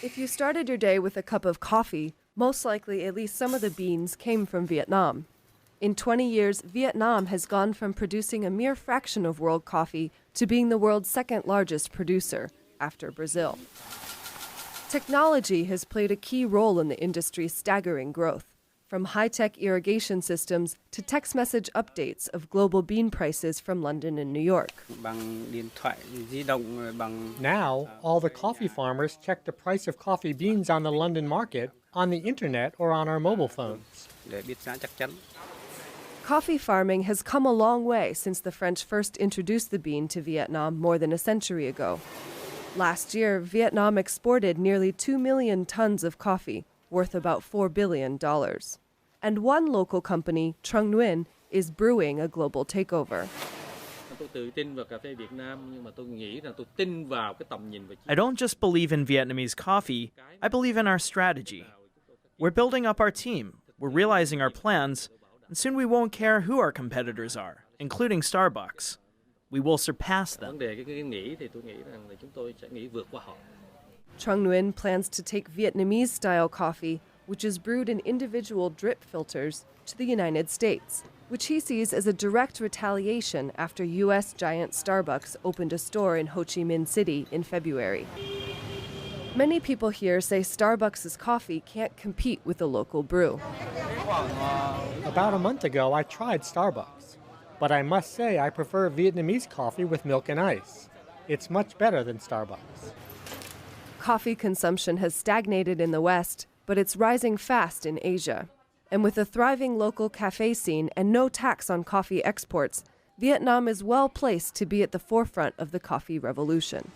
If you started your day with a cup of coffee, most likely at least some of the beans came from Vietnam. In 20 years, Vietnam has gone from producing a mere fraction of world coffee to being the world's second largest producer, after Brazil. Technology has played a key role in the industry's staggering growth, from high-tech irrigation systems to text message updates of global bean prices from London and New York. Now, all the coffee farmers check the price of coffee beans on the London market, on the internet, or on our mobile phones. Coffee farming has come a long way since the French first introduced the bean to Vietnam more than a century ago. Last year, Vietnam exported nearly 2 million tons of coffee, worth about $4 billion. And one local company, Trung Nguyen, is brewing a global takeover. I don't just believe in Vietnamese coffee, I believe in our strategy. We're building up our team, we're realizing our plans, and soon we won't care who our competitors are, including Starbucks. We will surpass them. Trung Nguyen plans to take Vietnamese-style coffee, which is brewed in individual drip filters, to the United States, which he sees as a direct retaliation after U.S. giant Starbucks opened a store in Ho Chi Minh City in February. Many people here say Starbucks' coffee can't compete with the local brew. About a month ago, I tried Starbucks, but I must say I prefer Vietnamese coffee with milk and ice. It's much better than Starbucks. Coffee consumption has stagnated in the West, but it's rising fast in Asia. And with a thriving local cafe scene and no tax on coffee exports, Vietnam is well placed to be at the forefront of the coffee revolution.